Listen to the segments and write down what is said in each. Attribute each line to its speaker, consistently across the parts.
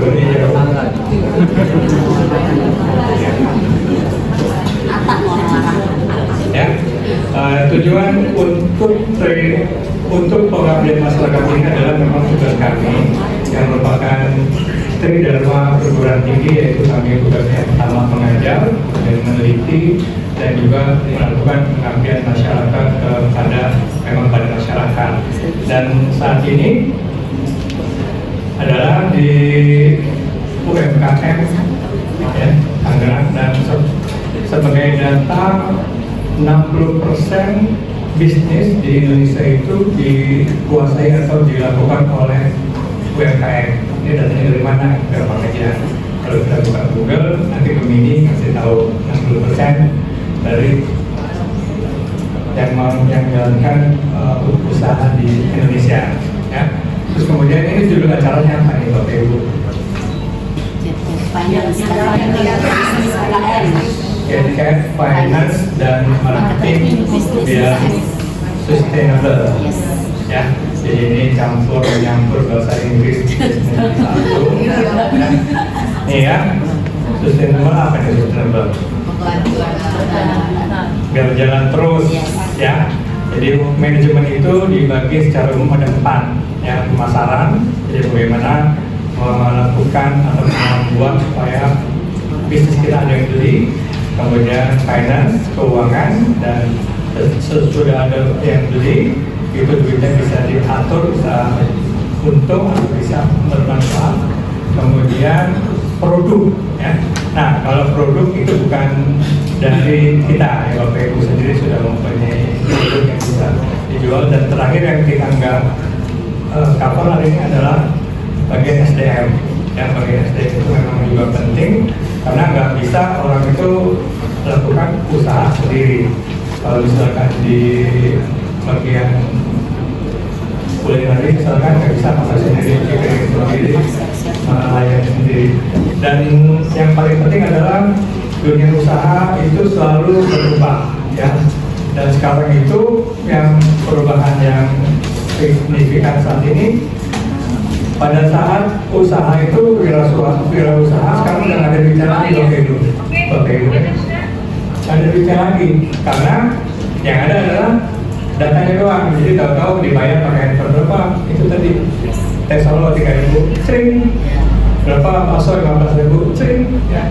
Speaker 1: berwarna hijau. Ya, tujuan untuk pengabdian masyarakat ini adalah memang tugas kami yang merupakan tridharma perguruan tinggi, yaitu kami tugasnya pertama mengajar dan meneliti dan juga melakukan pengabdian masyarakat pada masyarakat. Dan saat ini adalah di UMKM ya, Tangerang, dan sebagai data 60% bisnis di Indonesia itu dikuasai atau dilakukan oleh UMKM. Ini datanya dari mana? Gampang aja. Kalau kita buka Google, nanti Gemini kasih tahu 60% dari yang menjalankan usaha di Indonesia. Ya. Terus kemudian ini judul acaranya apa nih Bapak Ibu? Finance dan Marketing biar Sustainable. Ya, jadi ini nyampur bahasa Inggris satu. Nih ya, Sustainable apa nih Sustainable? Biar jalan terus, ya. Jadi manajemen itu dibagi secara umum ada 4, ya, pemasaran. Jadi bagaimana melakukan atau membuat supaya bisnis kita ada yang beli, kemudian finance, keuangan, dan sesudah ada yang beli itu duitnya bisa diatur, bisa untung atau bisa bermanfaat. Kemudian produk, ya. Nah, kalau produk itu bukan dari kita, ya, Bapak Ibu sendiri sudah mempunyai produk yang bisa dijual. Dan terakhir yang kita nggak cover hari ini adalah bagian SDM. Ya, bagian SDM itu memang juga penting karena nggak bisa orang itu melakukan usaha sendiri. Kalau misalkan di bagian kuliner misalkan nggak bisa masak sendiri, catering sendiri, layani sendiri. Dan yang paling penting adalah dunia usaha itu selalu berubah, ya. Dan sekarang itu yang perubahan yang signifikan saat ini, pada saat usaha itu wirausaha sekarang udah ada bicara lagi Bapak Ibu. Ada bicara lagi karena yang ada adalah datanya doang. Jadi tahu-tahu dibayar pakai handphone berapa itu tadi. Tes solo 3.000, sering. Berapa bakso 15.000, sering. Ya.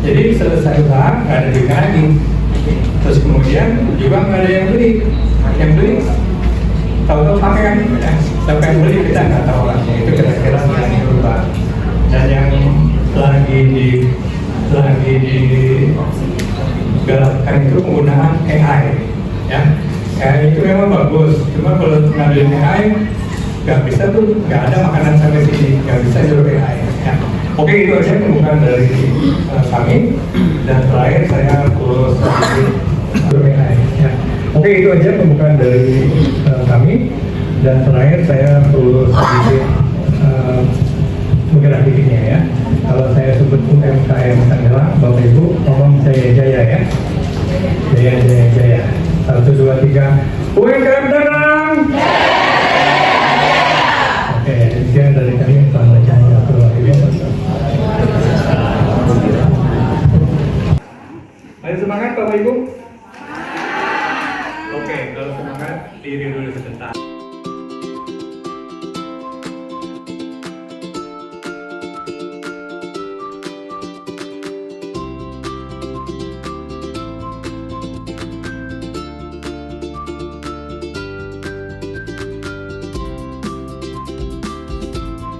Speaker 1: Jadi selesai usaha nggak ada duit lagi. Terus kemudian juga nggak ada yang beli. Yang beli tahu-tahu pakai kan, ya. Siapa yang beli kita nggak tahu lah. Itu kira-kira yang berubah. Dan yang lagi digalakkan itu penggunaan AI, ya. AI itu memang bagus. Cuma kalau ngambil AI nggak bisa tuh, nggak ada makanan sampai sini, nggak bisa jual AI. Ya. Oke, itu aja pembukaan dari kami. Dan terakhir saya kurus sedikit AI. Ya. Oke, itu aja pembukaan dari kami. Dan terakhir saya perlu sedikit menggrafikinya, ya. Kalau saya sebut UMKM Tangerang, Bapak Ibu ngomong jaya-jaya, ya. Jaya-jaya. 1, 2, 3. UMKM Tangerang. Oke, sekian dari kami. Selamat jaya. Ayo semangat Bapak Ibu. Oke, kalau semangat diri dulu sebentar.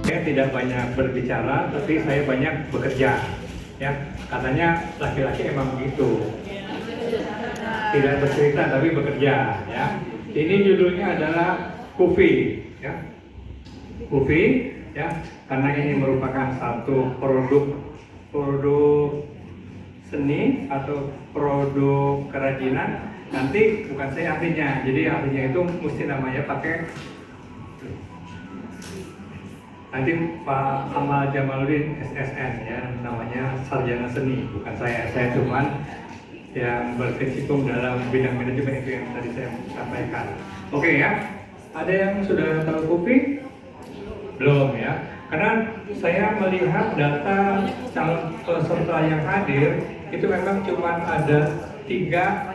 Speaker 1: Saya tidak banyak berbicara, tapi saya banyak bekerja. Ya, katanya laki-laki emang begitu. Tidak bercerita tapi bekerja. Ya, ini judulnya adalah Kufi. Ya, Kufi. Ya, karena ini merupakan satu produk seni atau produk kerajinan. Nanti bukan saya ahlinya, jadi ahlinya itu mesti namanya pakai. Nanti Pak Amal Jamaluddin SSN, ya, namanya sarjana seni, bukan saya cuman yang berkecimpung dalam bidang manajemen itu yang tadi saya sampaikan. Oke, ya, ada yang sudah tahu Kufi? Belum, ya. Karena saya melihat data calon peserta yang hadir itu memang cuma ada tiga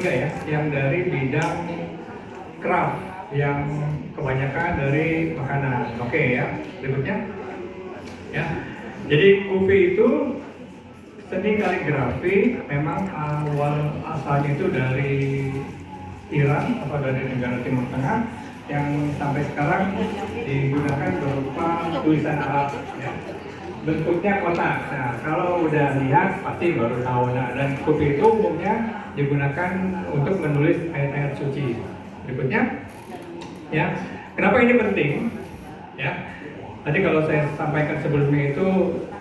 Speaker 1: ya yang dari bidang craft, yang kebanyakan dari makanan. Oke ya, berikutnya ya. Jadi Kufi itu seni kaligrafi, memang awal asalnya itu dari Iran atau dari negara Timur Tengah, yang sampai sekarang digunakan berupa tulisan Arab ya. Bentuknya kotak. Nah, kalau udah lihat pasti baru tahu. Nah, dan Kufi itu umumnya digunakan untuk menulis ayat-ayat suci. Berikutnya ya. Kenapa ini penting? Ya. Tadi kalau saya sampaikan sebelumnya itu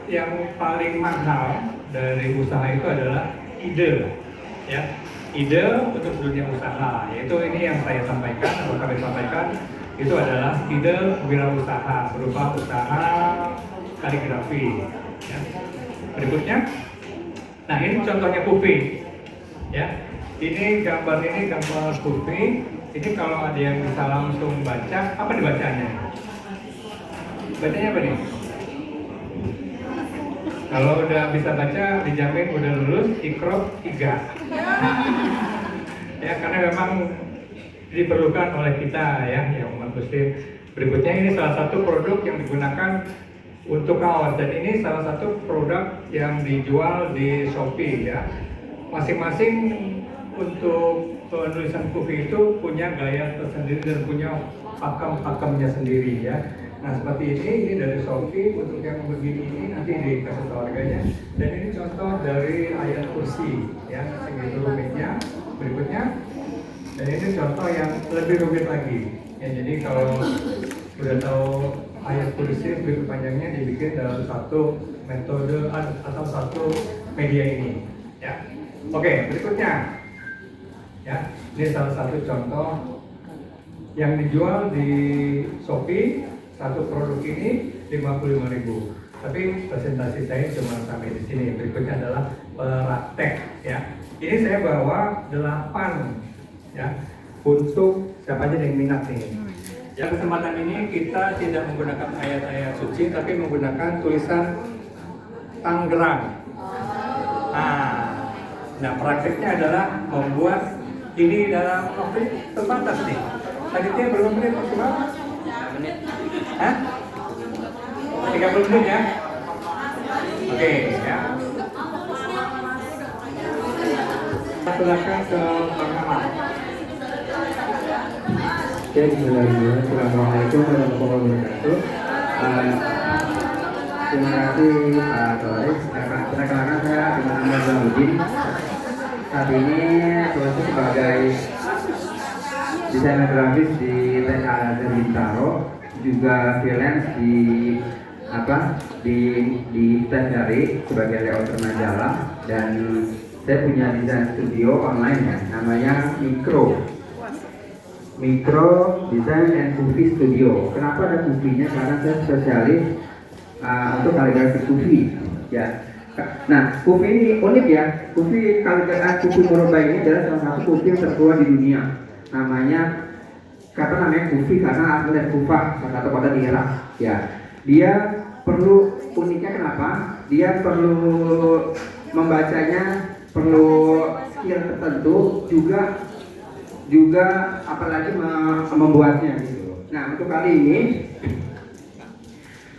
Speaker 1: yang paling mahal dari usaha itu adalah ide. Ya. Ide untuk dunia usaha, yaitu ini yang saya sampaikan atau kami sampaikan, itu adalah ide wirausaha berupa usaha kaligrafi ya. Berikutnya, nah ini contohnya Kufi ya. Ini gambar Kufi. Ini kalau ada yang bisa langsung baca, apa dibacanya? Bacanya apa nih? Kalau udah bisa baca, dijamin udah lulus Iqra 3 ya, karena memang diperlukan oleh kita ya, yang umat muslim. Berikutnya ini salah satu produk yang digunakan untuk kaos, dan ini salah satu produk yang dijual di Shopee ya. Masing-masing untuk penulisan Kufi itu punya gaya tersendiri dan punya pakem-pakemnya sendiri ya. Nah seperti ini dari Shopee, untuk yang begini ini nanti dikasih tahu harganya. Dan ini contoh dari ayat kursi ya, segitu rumitnya. Berikutnya, dan ini contoh yang lebih rumit lagi ya. Jadi kalau sudah tahu ayat kursi begitu panjangnya, dibikin dalam satu metode atau satu media ini ya. Oke, berikutnya ya, ini salah satu contoh yang dijual di Shopee. Satu produk ini 55.000. Tapi presentasi saya cuma sampai di sini. Berikutnya adalah praktek ya. Ini saya bawa 8 ya untuk siapa aja yang minat nih. Ya, kesempatan ini kita tidak menggunakan ayat-ayat suci, tapi menggunakan tulisan Tangerang. Nah, prakteknya adalah membuat ini dalam waktu terbatas nih. Tadinya berapa menit maksimal? 3 menit. Hah? 30 menit ya? Oke ya. Silakan ke Bang Ahmad.
Speaker 2: Oke, bismillahirrahmanirrahim. Assalamualaikum warahmatullahi wabarakatuh. Terima kasih Pak Toris. Perkenalkan saya dengan Ahmad Zainuddin. Saat ini saya sebagai desainer grafis di TK Bintaro, juga freelance di TVRI sebagai layouter majalah, dan saya punya desain studio online ya, namanya Mikro Design and Kufi Studio. Kenapa ada Kufinya? Karena saya spesialis untuk kaligrafi Kufi ya. Nah, Kufi ini unik ya. Kufi kaligrafi Kufi Morobai ini adalah salah satu Kufi yang tertua di dunia. Namanya Kufi karena asal dari Kufah, salah satu kota di Irak ya. Dia perlu, uniknya kenapa? Dia perlu membacanya, perlu skill tertentu, juga apalagi membuatnya gitu. Nah, untuk kali ini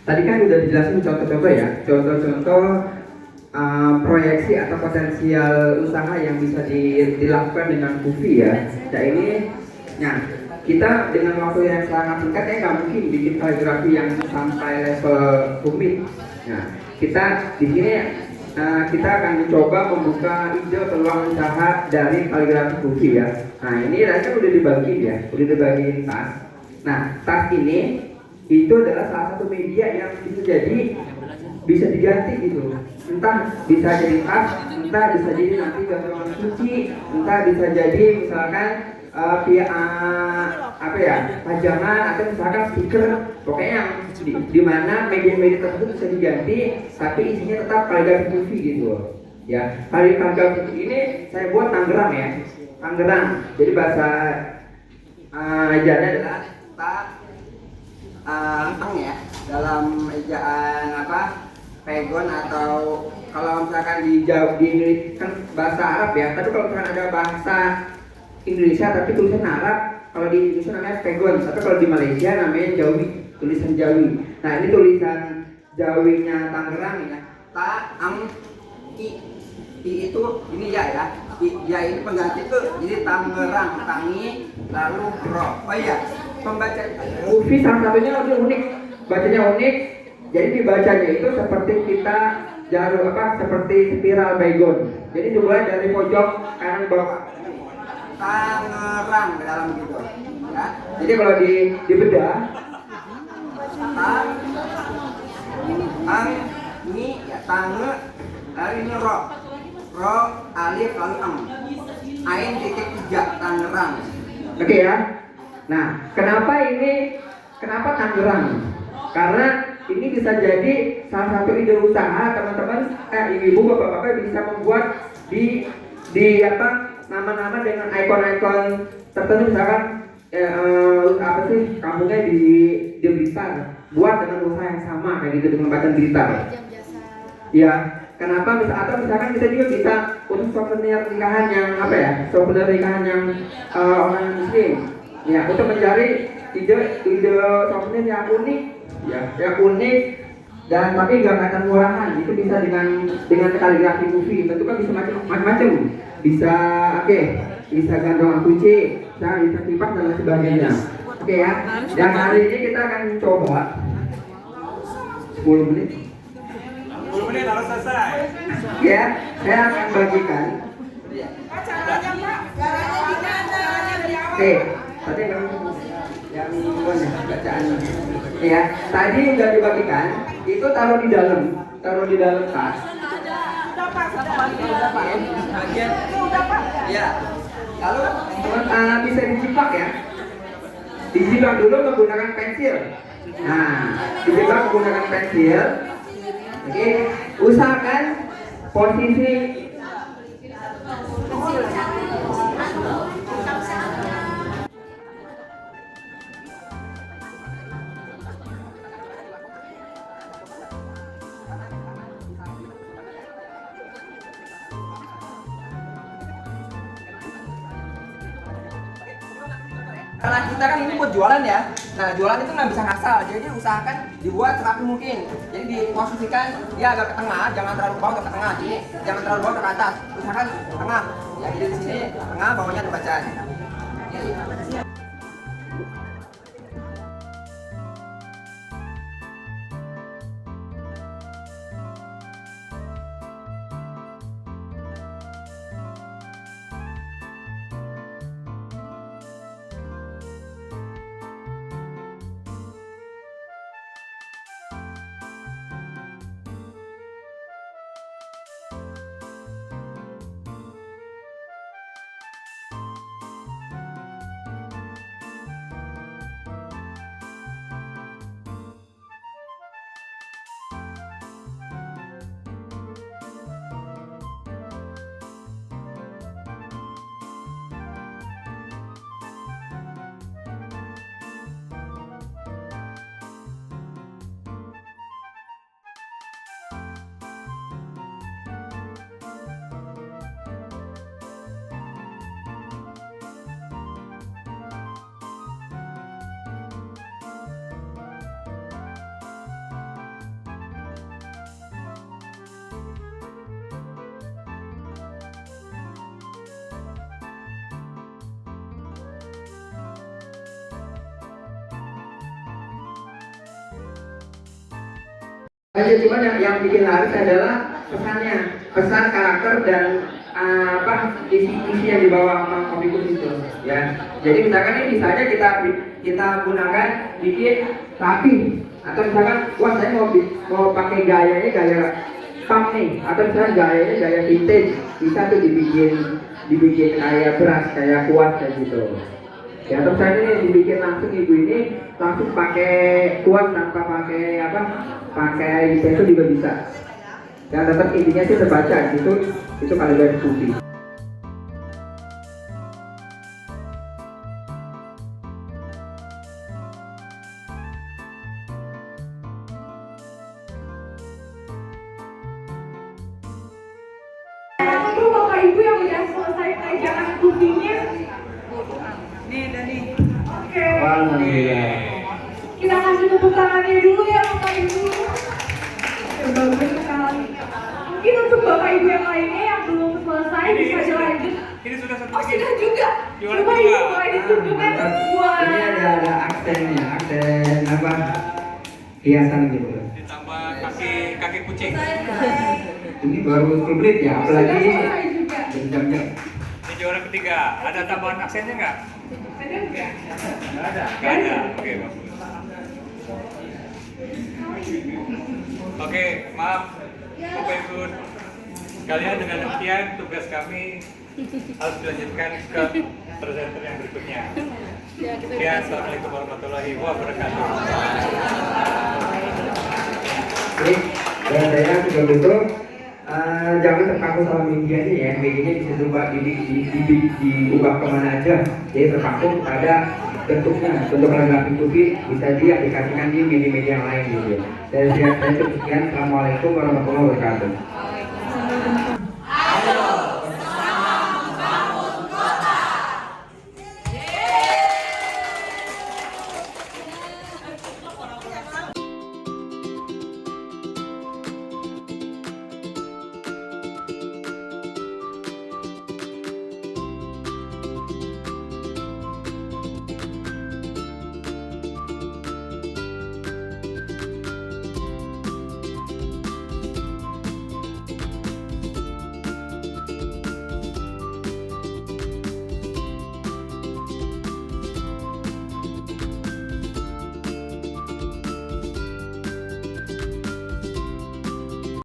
Speaker 2: tadi kan udah dijelasin contoh-contoh ya, contoh-contoh proyeksi atau potensial usaha yang bisa dilakukan dengan Kufi ya. Nah ini, nah kita dengan waktu yang sangat singkat ya nggak mungkin bikin kaligrafi yang sampai level rumit. Nah kita di sini kita akan mencoba membuka ide peluang usaha dari kaligrafi Kufi ya. Nah ini kan udah dibagiin tas. Nah tas ini itu adalah salah satu media yang bisa diganti gitu. Entah bisa jadi tas, entah bisa jadi nanti gantungan suci, entah bisa jadi misalkan pajangan, atau misalkan stiker. Pokoknya di mana media-media tersebut bisa diganti, tapi isinya tetap kaligrafi Kufi gitu. Ya, kaligrafi ini saya buat Tangerang ya, Tangerang. Jadi bahasa ajarnya adalah tang ya. dalam ejaan apa pegon, atau kalau misalkan di Indonesia kan bahasa Arab ya, tapi kalau misalkan ada bahasa Indonesia tapi tulisan Arab, kalau di Indonesia namanya pegon, tapi kalau di Malaysia namanya Jawi, tulisan Jawi. Nah ini tulisan Jawinya Tangerang ya, ta ang i itu ini ya ya ini pengganti tuh, jadi Tangerang, Tangi, lalu Ro. Oh iya, pembaca Ufi salah satunya lebih unik, bacanya unik. Jadi dibacanya itu seperti kita jarum seperti spiral baygon. Jadi dimulai dari pojok kanan bawah. Tangerang ke dalam gitu. Ya. Jadi kalau dibedah ini ya tange, lalu ini ro, alif lalu ain titik 3 Tangerang. Oke ya. Nah, kenapa Tangerang? Karena ini bisa jadi salah satu ide usaha teman-teman, ibu-ibu, bapak-bapak bisa membuat di nama-nama dengan ikon-ikon tertentu, misalkan kampungnya di Blitar, buat dengan usaha yang sama kayak gitu dengan Badan Blitar. Ya, kenapa misalkan kita juga bisa untuk souvenir nikahan yang souvenir nikahan yang orang Muslim. Ya, untuk mencari ide souvenir yang unik, yang unik dan tapi nggak kelihatan murahan, itu bisa dengan kaligrafi movie, bentuknya bisa macam-macam, bisa bisa gantungan kunci, bisa kipas dan lain sebagainya. Oke ya. Dan hari ini kita akan coba 10 menit.
Speaker 1: 10 menit harus selesai.
Speaker 2: Ya, saya akan bagikan. Oke, tadi yang bacaan ya, tadi udah dibagikan, itu taruh di dalam tas. Bagian ya. Lalu bisa dijiplak ya. Dijiplak dulu menggunakan pensil. Nah, dijiplak menggunakan pensil. Oke, usahakan posisi karena kita kan ini buat jualan ya. Nah, jualan itu nggak bisa ngasal, jadi usahakan dibuat serapi mungkin. Jadi diposisikan ya agak ke tengah, jangan terlalu bawah ke tengah, jadi jangan terlalu bawah ke atas. Usahakan tengah. Ya, jadi di sini tengah, bawahnya ada bacaan. Cuman yang bikin laris adalah pesannya, pesan karakter dan isi yang dibawa sama komikus itu ya. Jadi misalkan ini bisa aja kita gunakan bikin rapi, atau misalkan wah saya mau pakai gayanya gaya punk nih, atau misalkan gayanya gaya vintage, bisa tuh dibikin kayak beras, kayak kuas kayak gitu. Ya, terus saya ini dibikin langsung ibu ini langsung pakai kuas tanpa pakai itu juga bisa. Dan tetap intinya sih terbaca itu kaligrafi putih. Alhamdulillah.
Speaker 3: Kita kasih tepuk tangannya dulu ya Bapak Ibu. Bagus sekali. Mungkin untuk Bapak Ibu yang lainnya yang belum selesai bisa dilanjut.
Speaker 1: Ini sudah satu
Speaker 3: Oh
Speaker 1: lagi.
Speaker 3: sudah juga.
Speaker 1: Gimana
Speaker 3: Bapak
Speaker 1: juga?
Speaker 3: Ibu boleh ditunjukkan. Wah.
Speaker 2: Ini ada aksennya, aksen apa? Hiasan gitu.
Speaker 1: Ditambah kaki kucing.
Speaker 2: Ini baru sulit ya, apalagi
Speaker 3: Sudah selesai juga.
Speaker 2: jam-jam.
Speaker 1: Ini juara ketiga. Ada tambahan aksennya nggak?
Speaker 3: Ada nggak?
Speaker 1: Nggak ada. Nggak ada. Oke, bagus. Oke, maaf Bapak Ibu. Kalian dengan demikian tugas kami harus dilanjutkan ke presenter yang berikutnya. Ya, assalamualaikum warahmatullahi wabarakatuh.
Speaker 2: Oke, dan saya juga betul jangan terpaku sama medianya ya, medianya bisa coba diubah kemana aja. Jadi terpaku pada bentuknya, bentuk grafik Kufi bisa diaplikasikan di media-media yang lain gitu. Dan saya cukup sekian, assalamualaikum warahmatullahi wabarakatuh.